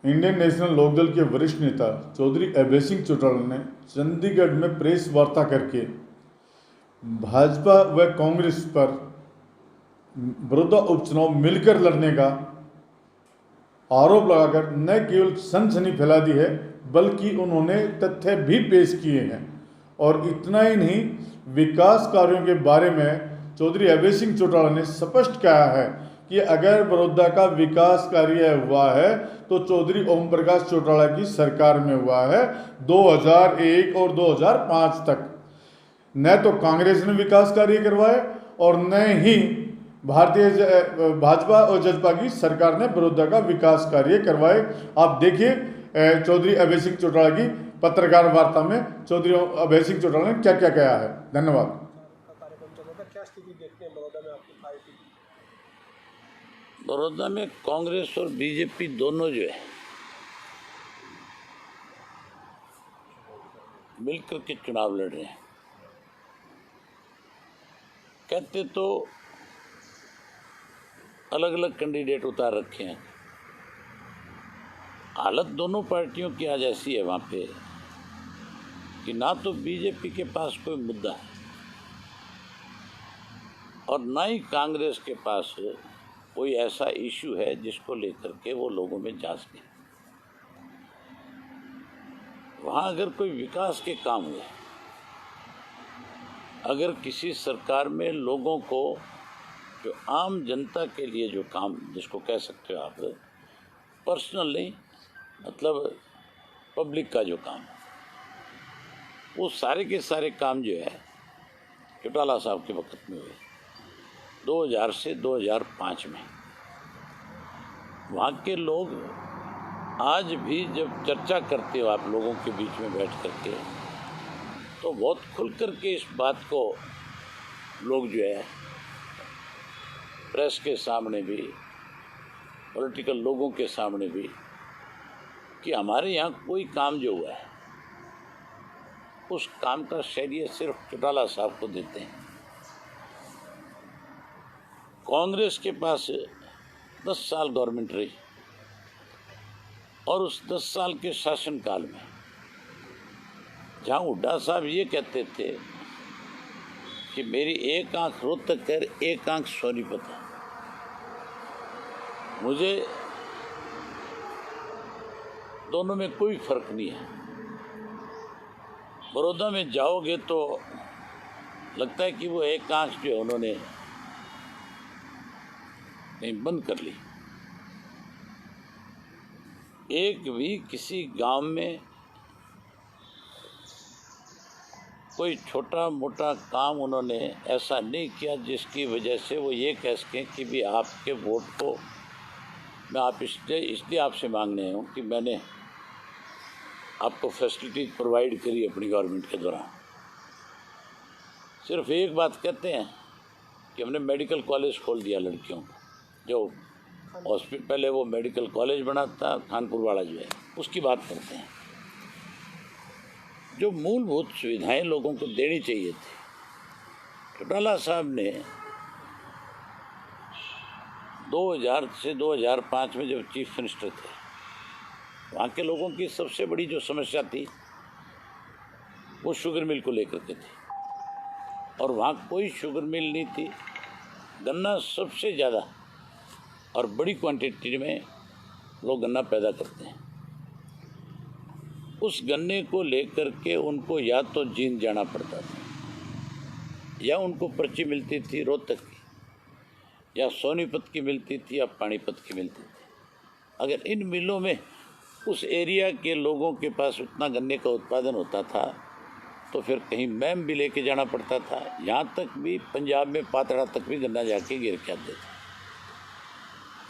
Indian National Lokdal के वरिष्ठ नेता चौधरी अभय सिंह चौटाला ने चंडीगढ़ में प्रेस वार्ता करके भाजपा व कांग्रेस पर बड़ौदा उपचुनाव मिलकर लड़ने का आरोप लगाकर न केवल सनसनी फैला दी है बल्कि उन्होंने तथ्य भी पेश किए हैं। और इतना ही नहीं, विकास कार्यों के बारे में चौधरी अभय सिंह चौटाला ने स्पष्ट कहा है कि अगर बड़ौदा का विकास कार्य हुआ है तो चौधरी ओम प्रकाश चौटाला की सरकार में हुआ है 2001 और 2005 तक। न तो कांग्रेस ने विकास कार्य करवाए और न ही भाजपा और जजपा की सरकार ने बड़ौदा का विकास कार्य करवाए। आप देखिए चौधरी अभय सिंह चौटाला की पत्रकार वार्ता में चौधरी अभय सिंह चौटाला ने क्या क्या कहा है। धन्यवाद। बड़ौदा में कांग्रेस और बीजेपी दोनों जो है मिलकर के चुनाव लड़ रहे हैं। कहते तो अलग अलग कैंडिडेट उतार रखे हैं। हालत दोनों पार्टियों की आज ऐसी है वहाँ पे कि ना तो बीजेपी के पास कोई मुद्दा है और ना ही कांग्रेस के पास कोई ऐसा इशू है जिसको लेकर के वो लोगों में जा सके। वहाँ अगर कोई विकास के काम हुए, अगर किसी सरकार में लोगों को जो आम जनता के लिए जो काम, जिसको कह सकते हो आप पर्सनल नहीं, मतलब पब्लिक का जो काम, वो सारे के सारे काम जो है चौटाला साहब के वक्त में हुए 2000 से 2005 में। वहाँ के लोग आज भी जब चर्चा करते हो आप लोगों के बीच में बैठ करके, तो बहुत खुल करके इस बात को लोग जो है प्रेस के सामने भी, पॉलिटिकल लोगों के सामने भी, कि हमारे यहाँ कोई काम जो हुआ है उस काम का श्रेय सिर्फ चौटाला साहब को देते हैं। कांग्रेस के पास 10 साल गवर्नमेंट रही और उस 10 साल के शासनकाल में जहाँ हुड्डा साहब ये कहते थे कि मेरी एक आंख रोहतक है, एक आंख सोनीपत है, मुझे दोनों में कोई फर्क नहीं है। बड़ौदा में जाओगे तो लगता है कि वो एक आंख जो है उन्होंने नहीं बंद कर ली। एक भी किसी गांव में कोई छोटा मोटा काम उन्होंने ऐसा नहीं किया जिसकी वजह से वो ये कह सकें कि भी आपके वोट को मैं आप इसलिए आपसे मांगने हूँ कि मैंने आपको फैसिलिटीज प्रोवाइड करी अपनी गवर्नमेंट के दौरान। सिर्फ एक बात कहते हैं कि हमने मेडिकल कॉलेज खोल दिया लड़कियों को, जो हॉस्पिटल पहले वो मेडिकल कॉलेज बना था खानपुर वाला जो है, उसकी बात करते हैं। जो मूलभूत सुविधाएं लोगों को देनी चाहिए थी, चौटाला साहब ने 2000 से 2005 में जब चीफ मिनिस्टर थे, वहाँ के लोगों की सबसे बड़ी जो समस्या थी वो शुगर मिल को लेकर के थी, और वहाँ कोई शुगर मिल नहीं थी। गन्ना सबसे ज़्यादा और बड़ी क्वांटिटी में लोग गन्ना पैदा करते हैं। उस गन्ने को लेकर के उनको या तो जींद जाना पड़ता था, या उनको पर्ची मिलती थी रोहतक की, या सोनीपत की मिलती थी, या पानीपत की मिलती थी। अगर इन मिलों में उस एरिया के लोगों के पास उतना गन्ने का उत्पादन होता था तो फिर कहीं मैम भी लेके जाना पड़ता था। यहाँ तक भी पंजाब में पातड़ा तक भी गन्ना जाके गिर के आते थे।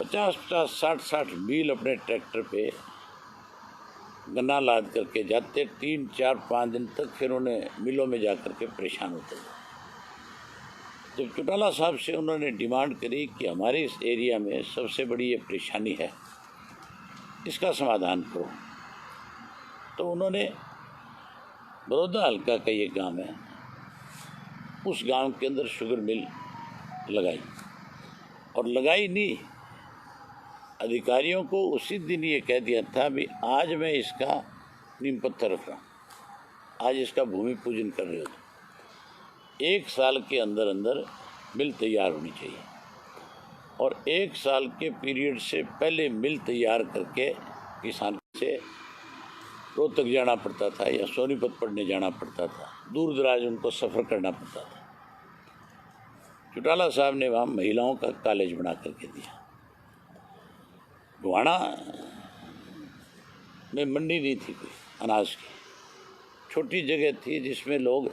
50-50, 60-60 मील अपने ट्रैक्टर पे गन्ना लाद करके जाते, 3, 4, 5 दिन तक फिर उन्हें मिलों में जा कर के परेशान होते थे। जब चौटाला साहब से उन्होंने डिमांड करी कि हमारे इस एरिया में सबसे बड़ी ये परेशानी है, इसका समाधान करो, तो उन्होंने बड़ौदा हल्का का ये गांव है, उस गांव के अंदर शुगर मिल लगाई। और लगाई नहीं, अधिकारियों को उसी दिन ये कह दिया था भी आज मैं इसका नींव पत्थर रख रहा हूँ, आज इसका भूमि पूजन कर रहे हो। 1 साल के अंदर अंदर मिल तैयार होनी चाहिए और 1 साल के पीरियड से पहले मिल तैयार करके किसान से रोहतक जाना पड़ता था या सोनीपत पढ़ने जाना पड़ता था, दूर दराज उनको सफ़र करना पड़ता था। चौटाला साहब ने वहाँ महिलाओं का कॉलेज बना करके दिया। गोहाना में मंडी नहीं थी कोई अनाज की, छोटी जगह थी जिसमें लोग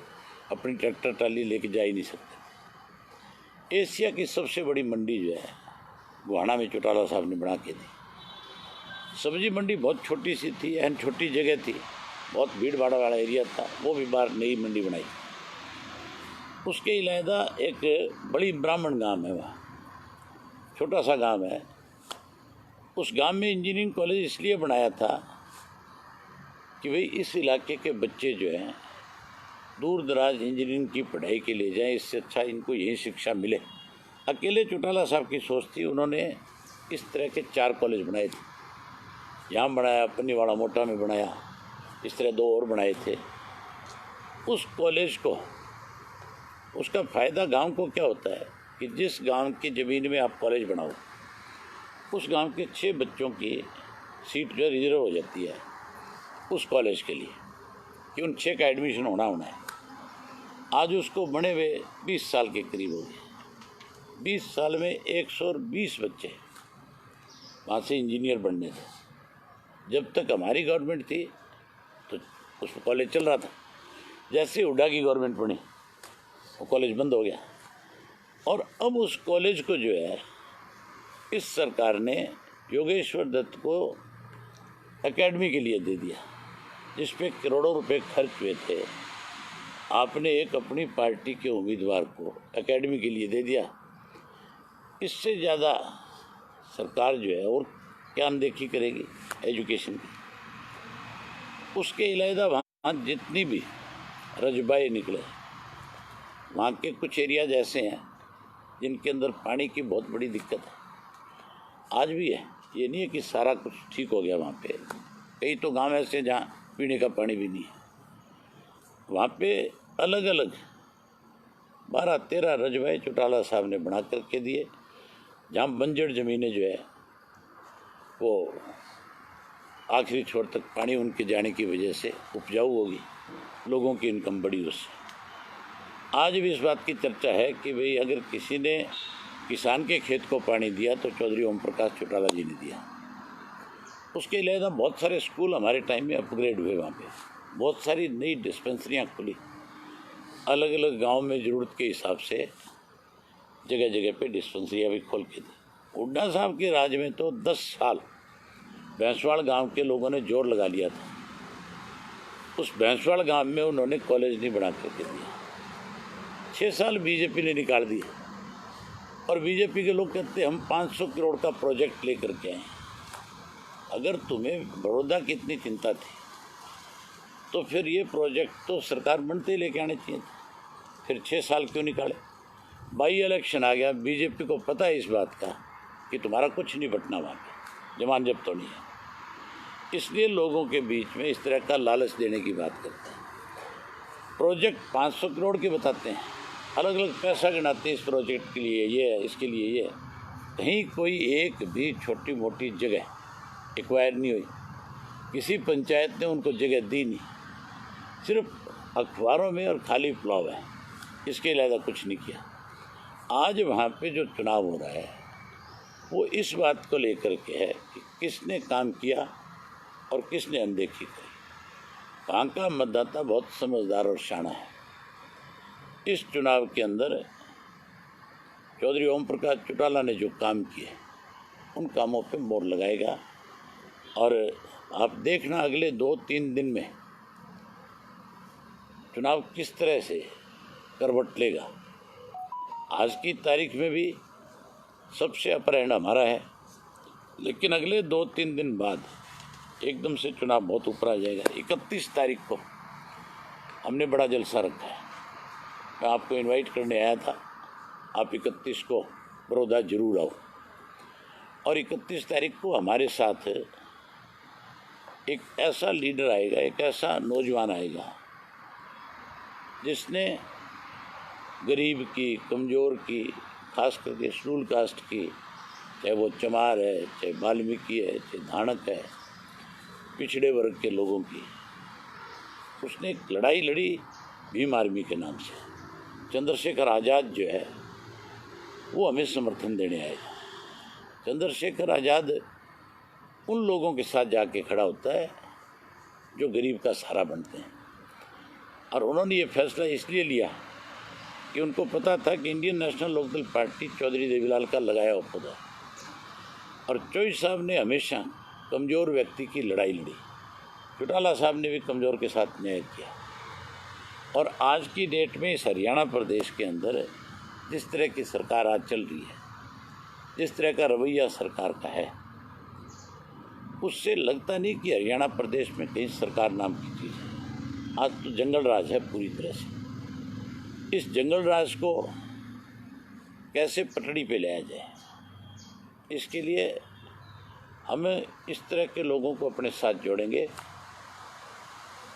अपनी ट्रैक्टर ट्राली लेके जा ही नहीं सकते। एशिया की सबसे बड़ी मंडी जो है गोहाना में चौटाला साहब ने बना के दी। सब्जी मंडी बहुत छोटी सी थी, एन छोटी जगह थी, बहुत भीड़ भाड़ वाला एरिया था, वो भी बाहर नई मंडी बनाई। उसके अलावा एक बड़ी ब्राह्मण गांव है, वहाँ छोटा सा गांव है। उस गांव में इंजीनियरिंग कॉलेज इसलिए बनाया था कि भाई इस इलाके के बच्चे जो हैं दूर दराज इंजीनियरिंग की पढ़ाई के लिए जाएं, इससे अच्छा इनको यही शिक्षा मिले। अकेले चौटाला साहब की सोच थी, उन्होंने इस तरह के 4 कॉलेज बनाए थे। यहाँ बनाया, पन्नीवाड़ा मोटा में बनाया, इस तरह 2 और बनाए थे। उस कॉलेज को, उसका फ़ायदा गांव को क्या होता है कि जिस गांव की ज़मीन में आप कॉलेज बनाओ उस गांव के 6 बच्चों की सीट जो रिजर्व हो जाती है उस कॉलेज के लिए कि उन 6 का एडमिशन होना है। आज उसको बने हुए 20 साल के करीब हो गए। 20 साल में 120 बच्चे वहाँ से इंजीनियर बनने थे। जब तक हमारी गवर्नमेंट थी तो उस कॉलेज चल रहा था। जैसे हुड्डा की गवर्नमेंट बनी वो कॉलेज बंद हो गया और अब उस कॉलेज को जो है इस सरकार ने योगेश्वर दत्त को एकेडमी के लिए दे दिया, जिस पे करोड़ों रुपए खर्च हुए थे। आपने एक अपनी पार्टी के उम्मीदवार को एकेडमी के लिए दे दिया। इससे ज़्यादा सरकार जो है और क्या अनदेखी करेगी एजुकेशन की। उसके अलावा वहाँ जितनी भी रजबाए निकले, वहाँ के कुछ एरियाज ऐसे हैं जिनके अंदर पानी की बहुत बड़ी दिक्कत है, आज भी है। ये नहीं है कि सारा कुछ ठीक हो गया। वहाँ पे कई तो गांव ऐसे जहाँ पीने का पानी भी नहीं है। वहाँ पे अलग अलग 12-13 रजबाए चौटाला साहब ने बना करके दिए, जहाँ बंजर ज़मीनें जो है वो आखिरी छोर तक पानी उनके जाने की वजह से उपजाऊ होगी, लोगों की इनकम बढ़ी उससे। आज भी इस बात की चर्चा है कि भाई अगर किसी ने किसान के खेत को पानी दिया तो चौधरी ओम प्रकाश चौटाला जी ने दिया। उसके अलावा बहुत सारे स्कूल हमारे टाइम में अपग्रेड हुए, वहाँ पे बहुत सारी नई डिस्पेंसरियाँ खुली, अलग अलग गांव में ज़रूरत के हिसाब से जगह जगह पे डिस्पेंसरियाँ भी खोल के दी। हुड्डा साहब के राज में तो 10 साल भैंसवाड़ गांव के लोगों ने जोर लगा लिया था। उस भैंसवाड़ गांव में उन्होंने कॉलेज नहीं बना करके दिया। 6 साल बीजेपी ने निकाल दिए और बीजेपी के लोग कहते हम 500 करोड़ का प्रोजेक्ट लेकर के आए। अगर तुम्हें बड़ौदा की इतनी चिंता थी तो फिर ये प्रोजेक्ट तो सरकार बनते ही लेके आने चाहिए थे, फिर 6 साल क्यों निकाले। बाई इलेक्शन आ गया, बीजेपी को पता है इस बात का कि तुम्हारा कुछ नहीं बटना, वहाँ पे जमान जब तो नहीं है, इसलिए लोगों के बीच में इस तरह का लालच देने की बात करते हैं। प्रोजेक्ट 500 करोड़ के बताते हैं, अलग अलग पैसा गिनाते हैं इस प्रोजेक्ट के लिए ये है, इसके लिए ये है। कहीं कोई एक भी छोटी मोटी जगह एक्वायर नहीं हुई, किसी पंचायत ने उनको जगह दी नहीं, सिर्फ अखबारों में और खाली पुलाव है, इसके अलावा कुछ नहीं किया। आज वहाँ पे जो चुनाव हो रहा है वो इस बात को लेकर के है कि किसने काम किया और किसने अनदेखी करी। वहाँ का मतदाता बहुत समझदार और शाना है। इस चुनाव के अंदर चौधरी ओम प्रकाश चौटाला ने जो काम किए उन कामों पे मोहर लगाएगा और आप देखना अगले 2-3 दिन में चुनाव किस तरह से करवट लेगा। आज की तारीख में भी सबसे अपर एंड हमारा है, लेकिन अगले 2-3 दिन बाद एकदम से चुनाव बहुत ऊपर आ जाएगा। 31 तारीख को हमने बड़ा जलसा रखा है, मैं आपको इनवाइट करने आया था, आप 31 को बड़ौदा जरूर आओ। और 31 तारीख को हमारे साथ एक ऐसा लीडर आएगा, एक ऐसा नौजवान आएगा जिसने गरीब की, कमज़ोर की, खास करके शेड्यूल कास्ट की, चाहे वो चमार है, चाहे वाल्मीकि है, चाहे धाणक है, पिछड़े वर्ग के लोगों की, उसने एक लड़ाई लड़ी भीम आर्मी के नाम से। चंद्रशेखर आज़ाद जो है वो हमें समर्थन देने आएगा। चंद्रशेखर आज़ाद उन लोगों के साथ जाके खड़ा होता है जो गरीब का सहारा बनते हैं, और उन्होंने ये फैसला इसलिए लिया कि उनको पता था कि Indian National Lokdal party Chaudhary Devilal का लगाया हुआ पौधा है, और चौधरी साहब ने हमेशा कमज़ोर व्यक्ति की लड़ाई लड़ी। चौटाला साहब ने भी कमज़ोर के साथ न्याय किया। और आज की डेट में इस हरियाणा प्रदेश के अंदर जिस तरह की सरकार आज चल रही है, जिस तरह का रवैया सरकार का है, उससे लगता नहीं कि हरियाणा प्रदेश में कहीं सरकार नाम की चीज़ है। आज तो जंगल राज है पूरी तरह से। इस जंगल राज को कैसे पटड़ी पे लाया जाए, इसके लिए हमें इस तरह के लोगों को अपने साथ जोड़ेंगे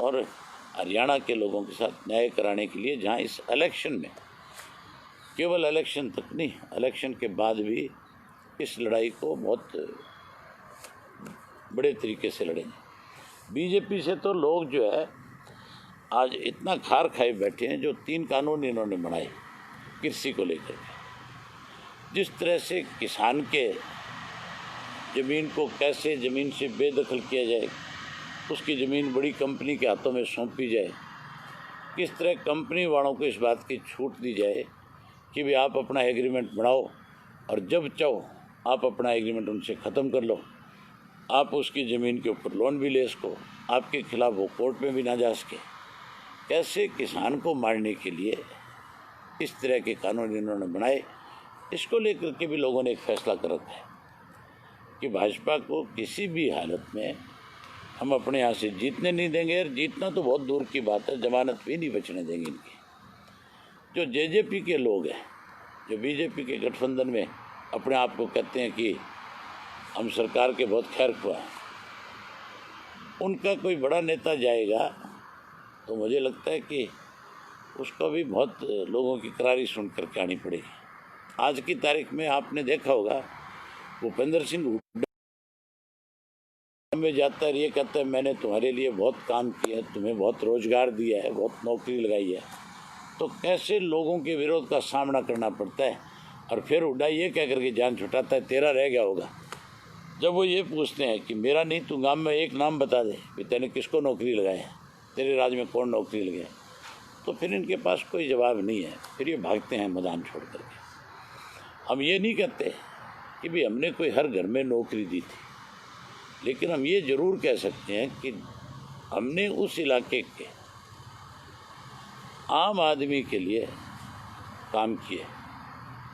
और हरियाणा के लोगों के साथ न्याय कराने के लिए, जहां इस इलेक्शन में, केवल इलेक्शन तक नहीं, इलेक्शन के बाद भी इस लड़ाई को बहुत बड़े तरीके से लड़ेंगे। बीजेपी से तो लोग जो है आज इतना खार खाए बैठे हैं, जो 3 कानून इन्होंने बनाए कृषि को लेकर के, जिस तरह से किसान के ज़मीन को कैसे ज़मीन से बेदखल किया जाए, उसकी ज़मीन बड़ी कंपनी के हाथों में सौंपी जाए, किस तरह कंपनी वालों को इस बात की छूट दी जाए कि भी आप अपना एग्रीमेंट बनाओ और जब चाहो आप अपना एग्रीमेंट उनसे ख़त्म कर लो, आप उसकी ज़मीन के ऊपर लोन भी ले सको, आपके खिलाफ़ वो कोर्ट में भी ना जा सके। कैसे किसान को मारने के लिए इस तरह के कानून इन्होंने बनाए, इसको लेकर के भी लोगों ने एक फैसला कर रखा है कि भाजपा को किसी भी हालत में हम अपने यहाँ से जीतने नहीं देंगे। और जीतना तो बहुत दूर की बात है, जमानत भी नहीं बचने देंगे इनकी। जो जेजेपी के लोग हैं, जो बीजेपी के गठबंधन में अपने आप को कहते हैं कि हम सरकार के बहुत खैर ख्वाह हैं, उनका कोई बड़ा नेता जाएगा तो मुझे लगता है कि उसको भी बहुत लोगों की करारी सुन करके आनी पड़ेगी। आज की तारीख में आपने देखा होगा, भूपेंद्र सिंह हुड्डा में जाता है, ये कहता है मैंने तुम्हारे लिए बहुत काम किया है, तुम्हें बहुत रोजगार दिया है, बहुत नौकरी लगाई है, तो कैसे लोगों के विरोध का सामना करना पड़ता है। और फिर हुड्डा ये कह करके जान छुटाता है तेरा रह गया होगा। जब वो ये पूछते हैं कि मेरा नहीं, तू गांव में एक नाम बता दे कि तेने किसको नौकरी लगाया, तेरे राज्य में कौन नौकरी लगाया, तो फिर इनके पास कोई जवाब नहीं है, फिर ये भागते हैं मैदान छोड़ करके। हम ये नहीं कहते कि भी हमने कोई हर घर में नौकरी दी थी, लेकिन हम ये ज़रूर कह सकते हैं कि हमने उस इलाके के आम आदमी के लिए काम किए,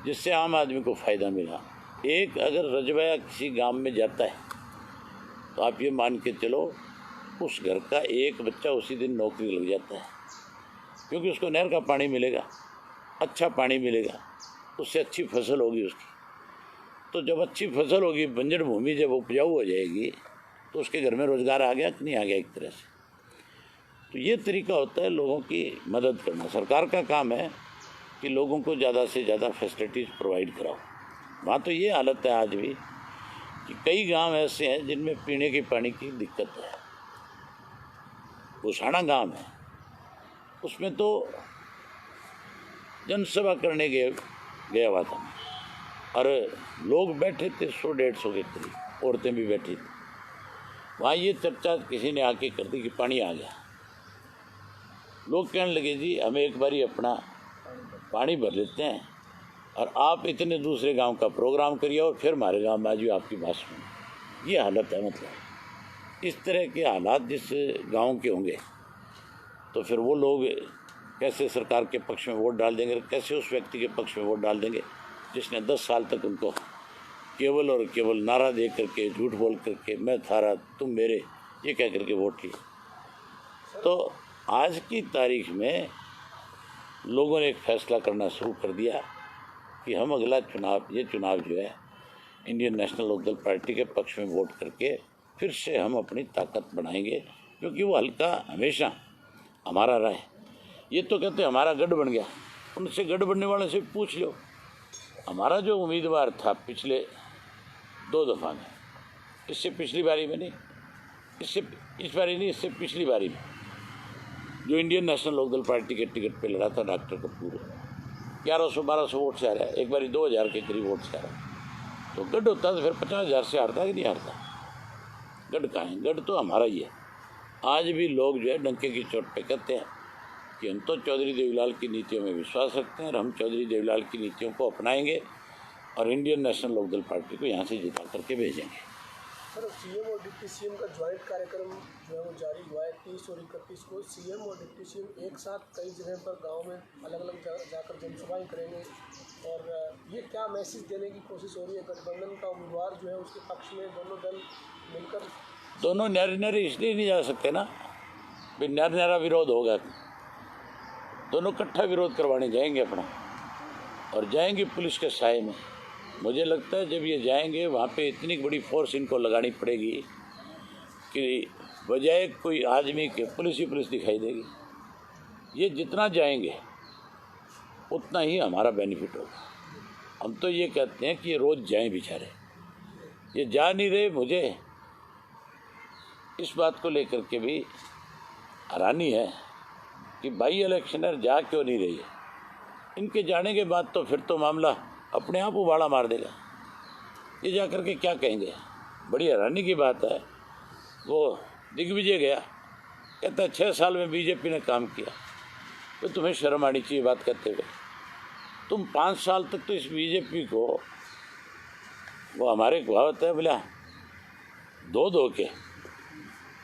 जिससे आम आदमी को फ़ायदा मिला। एक अगर रजवाया किसी गांव में जाता है तो आप ये मान के चलो उस घर का एक बच्चा उसी दिन नौकरी लग जाता है, क्योंकि उसको नहर का पानी मिलेगा, अच्छा पानी मिलेगा, उससे अच्छी फसल होगी उसकी। तो जब अच्छी फसल होगी, बंजर भूमि जब उपजाऊ हो जाएगी, तो उसके घर में रोज़गार आ गया कि नहीं आ गया एक तरह से। तो ये तरीका होता है लोगों की मदद करना। सरकार का काम है कि लोगों को ज़्यादा से ज़्यादा फैसिलिटीज़ प्रोवाइड कराओ। वहाँ तो ये हालत है आज भी कि कई गांव ऐसे हैं जिनमें पीने के पानी की दिक्कत है। भूसाना गांव है, उसमें तो जनसभा करने गया हुआ था, और लोग बैठे थे 100-150 के करीब, औरतें भी बैठी थी। वहाँ ये चर्चा किसी ने आके कर दी कि पानी आ गया। लोग कहने लगे जी हमें एक बारी अपना पानी भर लेते हैं और आप इतने दूसरे गांव का प्रोग्राम करिए और फिर हमारे गांव में आ जाइए, आपकी बात सुनो। ये हालत है। मतलब इस तरह के हालात जिस गांव के होंगे तो फिर वो लोग कैसे सरकार के पक्ष में वोट डाल देंगे, कैसे उस व्यक्ति के पक्ष में वोट डाल देंगे जिसने 10 साल तक उनको केवल और केवल नारा दे करके, झूठ बोल करके, मैं थारा तुम मेरे, ये कह करके वोट लिए। तो आज की तारीख में लोगों ने एक फैसला करना शुरू कर दिया कि हम अगला चुनाव, ये चुनाव जो है इंडियन नेशनल लोकदल पार्टी के पक्ष में वोट करके फिर से हम अपनी ताकत बढ़ाएंगे, क्योंकि वो हल्का हमेशा हमारा रहा है। ये तो कहते हमारा गढ़ बन गया, उनसे गढ़ बनने वाले से पूछ लो। हमारा जो उम्मीदवार था पिछले 2 दफ़ा में, इससे पिछली बारी में नहीं, इससे इस बारी नहीं, इससे पिछली बारी में जो इंडियन नेशनल लोकदल पार्टी के टिकट पे लड़ा था डॉक्टर कपूर, 1100-1200 वोट से आ रहा है, एक बारी 2000 के करीब वोट से आ रहा है। तो गढ़ होता तो फिर 50,000 से हारता कि नहीं हारता। गढ़ कहाँ है? गढ़ तो हमारा ही है। आज भी लोग जो है डंके की चोट पे कहते हैं कि हम तो चौधरी देवीलाल की नीतियों में विश्वास रखते हैं और हम चौधरी देवीलाल की नीतियों को अपनाएंगे और इंडियन नेशनल लोकदल पार्टी को यहाँ से जिता करके भेजेंगे। सर, सीएम और डिप्टी सीएम का ज्वाइंट कार्यक्रम जो है वो जारी हुआ है 30 और 31 को। सीएम और डिप्टी सीएम एक साथ कई जगह पर गांव में अलग अलग जाकर जनसभाएं करेंगे, और ये क्या मैसेज देने की कोशिश हो रही है? गठबंधन का उम्मीदवार जो है उसके पक्ष में दोनों दल मिलकर, दोनों न्यारे न्यारे इसलिए नहीं जा सकते ना, भाई न्यारा न्यारा विरोध होगा। दोनों इकट्ठा विरोध करवाने जाएंगे अपना, और जाएंगे पुलिस के साए में। मुझे लगता है जब ये जाएंगे वहाँ पे इतनी बड़ी फोर्स इनको लगानी पड़ेगी कि बजाय कोई आदमी के पुलिस ही पुलिस दिखाई देगी। ये जितना जाएंगे उतना ही हमारा बेनिफिट होगा। हम तो ये कहते हैं कि ये रोज़ जाएं बेचारे, ये जा नहीं रहे। मुझे इस बात को लेकर के भी हैरानी है कि बाई इलेक्शनर जा क्यों नहीं रही है। इनके जाने के बाद तो फिर तो मामला अपने आप उबाड़ा मार देगा। ये जा कर के क्या कहेंगे? बड़ी हैरानी की बात है। वो दिग्विजय गया, कहता है 6 साल में बीजेपी ने काम किया। तो तुम्हें शर्म आनी चाहिए बात करते हुए। तुम 5 साल तक तो इस बीजेपी को, वो हमारे कहावत है बोला, धो के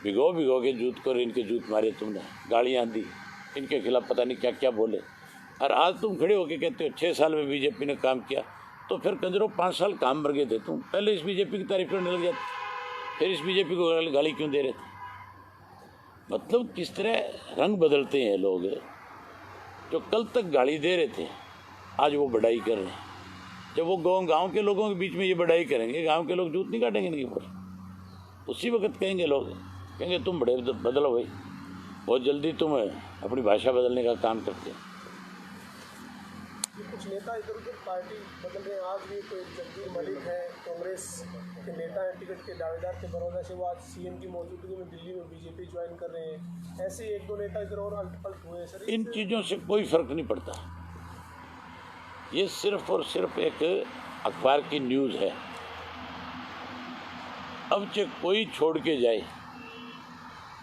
भिगो के जूत को, इनके जूत मारे तुमने, गालियाँ दी, इनके खिलाफ पता नहीं क्या क्या बोले, और आज तुम खड़े होके कहते हो 6 साल में बीजेपी ने काम किया। तो फिर कंजरो 5 साल काम कर गए थे तुम, पहले इस बीजेपी की तारीफ करने लग जाते, फिर इस बीजेपी को गाली क्यों दे रहे थे? मतलब किस तरह रंग बदलते हैं लोग। जो कल तक गाली दे रहे थे आज वो बढ़ाई कर रहे हैं। जब वो गांव के लोगों के बीच में ये बढ़ाई करेंगे, गांव के लोग जूत नहीं काटेंगे इनके ऊपर। उसी वक्त कहेंगे लोग, कहेंगे तुम बड़े बदलो भाई, बहुत जल्दी तुम अपनी भाषा बदलने का काम करते हैं। कुछ नेता इधर उधर पार्टी बदल रहे हैं। आज भी कोई जगदीप मलिक है, कांग्रेस के नेता हैं, टिकट के दावेदार थे बड़ौदा से, वो आज सीएम की मौजूदगी में दिल्ली में बीजेपी ज्वाइन कर रहे हैं। ऐसे 1-2 नेता इधर और अल्ट-पल्ट हुए हैं। सर, इन चीज़ों से कोई फर्क नहीं पड़ता। ये सिर्फ और सिर्फ एक अखबार की न्यूज़ है। अब चाहे कोई छोड़ के जाए,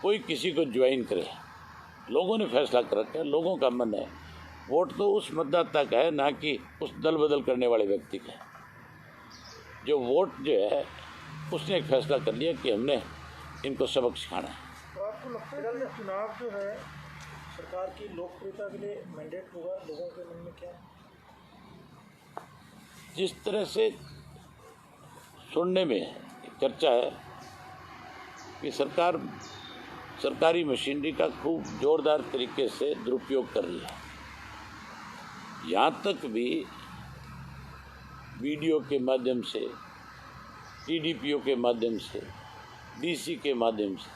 कोई किसी को ज्वाइन करे, लोगों ने फैसला कर रखा है, लोगों का मन है। वोट तो उस मतदाता का है, ना कि उस दल बदल करने वाले व्यक्ति का। जो वोट जो है उसने एक फैसला कर लिया कि हमने इनको सबक सिखाना है। तो आपको लगता है कि चुनाव जो है सरकार की लोकप्रियता के लिए मैंडेट होगा लोगों के मन में? क्या जिस तरह से सुनने में चर्चा है कि सरकार सरकारी मशीनरी का खूब जोरदार तरीके से दुरुपयोग कर रही है। यहाँ तक भी वीडियो के माध्यम से, टीडीपीओ के माध्यम से, डीसी के माध्यम से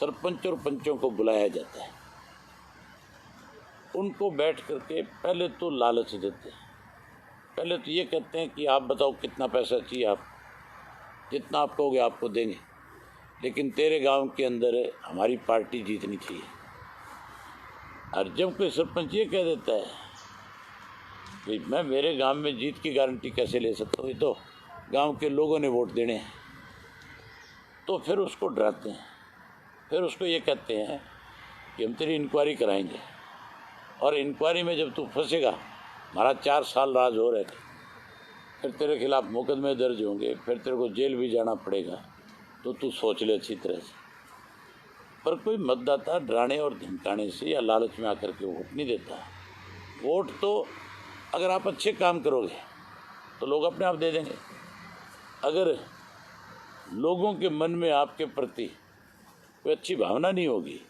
सरपंच और पंचों को बुलाया जाता है। उनको बैठ करके पहले तो लालच देते हैं। पहले तो ये कहते हैं कि आप बताओ कितना पैसा चाहिए, आप जितना आप कहोगे आपको देंगे, लेकिन तेरे गांव के अंदर हमारी पार्टी जीतनी चाहिए। और जब कोई सरपंच ये कह देता है कि मैं मेरे गांव में जीत की गारंटी कैसे ले सकता हूँ, ये तो गांव के लोगों ने वोट देने हैं, तो फिर उसको डराते हैं। फिर उसको ये कहते हैं कि हम तेरी इंक्वायरी कराएंगे, और इंक्वायरी में जब तू फंसेगा, हमारा 4 साल राज हो रहे थे, फिर तेरे खिलाफ मुकदमे दर्ज होंगे, फिर तेरे को जेल भी जाना पड़ेगा, तो तू सोच ले अच्छी तरह से। पर कोई मतदाता डराने और धमकाने से या लालच में आकर के वोट नहीं देता। वोट तो अगर आप अच्छे काम करोगे तो लोग अपने आप दे देंगे। अगर लोगों के मन में आपके प्रति कोई अच्छी भावना नहीं होगी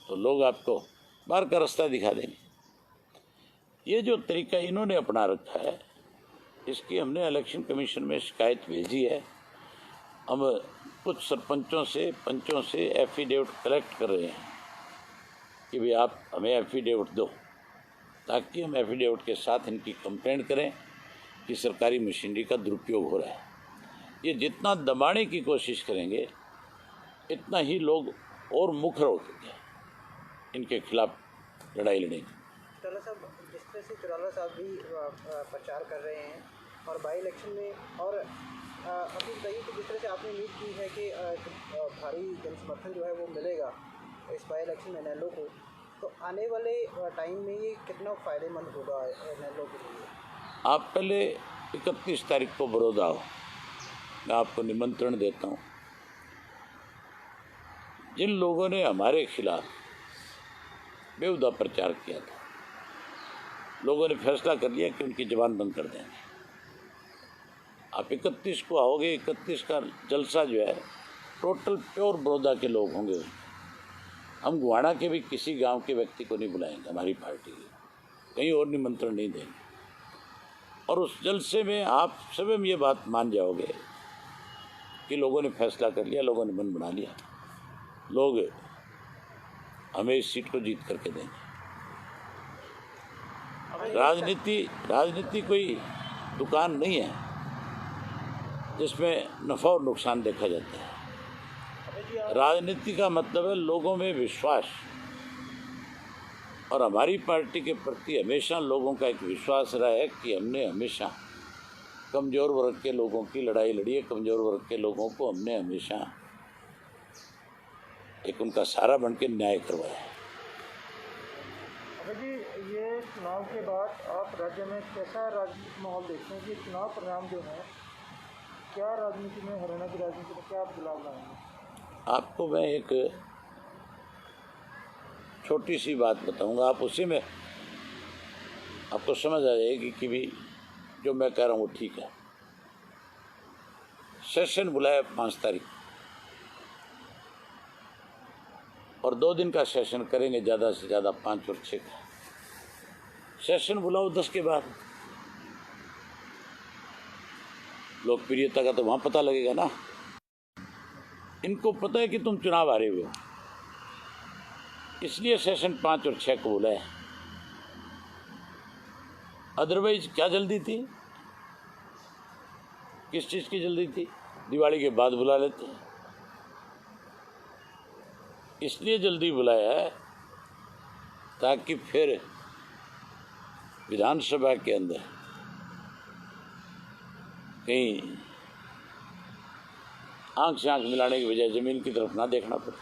तो लोग आपको बाहर का रास्ता दिखा देंगे। ये जो तरीका इन्होंने अपना रखा है, इसकी हमने इलेक्शन कमीशन में शिकायत भेजी है। हम कुछ सरपंचों से पंचों से एफिडेविट कलेक्ट कर रहे हैं कि भाई आप हमें एफिडेविट दो, ताकि हम एफिडेविट के साथ इनकी कंप्लेंट करें कि सरकारी मशीनरी का दुरुपयोग हो रहा है। ये जितना दबाने की कोशिश करेंगे इतना ही लोग और मुखर होंगे, इनके खिलाफ लड़ाई लड़ेंगे। चौटाला साहब, जिस तरह से चौटाला साहब भी प्रचार कर रहे हैं और बाई इलेक्शन में, और अभी बताइए कि जिस तरह से आपने उम्मीद की है कि भारी जनसमर्थन जो है वो मिलेगा इस बाई इलेक्शन में नैलो को, तो आने वाले टाइम में ये कितना फ़ायदेमंद होगा नैलो के लिए? आप पहले 31 तारीख को बड़ौदा आओ, मैं आपको निमंत्रण देता हूँ। जिन लोगों ने हमारे खिलाफ बेहुदा प्रचार किया था, लोगों ने फैसला कर लिया कि उनकी ज़बान बंद कर देंगे। आप 31 को आओगे, 31 का जलसा जो है टोटल प्योर बड़ौदा के लोग होंगे उसमें। हम गुवाड़ा के भी किसी गांव के व्यक्ति को नहीं बुलाएंगे, हमारी पार्टी के कहीं और निमंत्रण नहीं देंगे। और उस जलसे में आप स्वयं ये बात मान जाओगे कि लोगों ने फैसला कर लिया, लोगों ने मन बना लिया, लोग हमें इस सीट को जीत करके देंगे। राजनीति कोई दुकान नहीं है जिसमें नफ़ा और नुकसान देखा जाता है। राजनीति का मतलब है लोगों में विश्वास, और हमारी पार्टी के प्रति हमेशा लोगों का एक विश्वास रहा है कि हमने हमेशा कमज़ोर वर्ग के लोगों की लड़ाई लड़ी है। कमज़ोर वर्ग के लोगों को हमने हमेशा एक उनका सहारा बन के न्याय करवाया है। जी, ये चुनाव के बाद आप राज्य में कैसा राजनीतिक माहौल देखते हैं कि चुनाव परिणाम जो है, क्या राजनीति में, हरियाणा की राजनीति में क्या बदलाव लाएंगे? आपको मैं एक छोटी सी बात बताऊंगा, आप उसी में आपको समझ आ जाएगी कि भी जो मैं कह रहा हूँ वो ठीक है। सेशन बुलाया 5 तारीख, और 2 दिन का सेशन करेंगे, ज़्यादा से ज़्यादा 5 और 6 का सेशन बुलाओ 10 के बाद। लोकप्रियता का तो वहाँ पता लगेगा ना। इनको पता है कि तुम चुनाव हारे हुए हो, इसलिए सेशन 5 और 6 को बुलाया। अदरवाइज क्या जल्दी थी? किस चीज़ की जल्दी थी? दिवाली के बाद बुला लेते। इसलिए जल्दी बुलाया है ताकि फिर विधानसभा के अंदर कहीं आंख से आंख मिलाने की बजाय ज़मीन की तरफ ना देखना पड़े।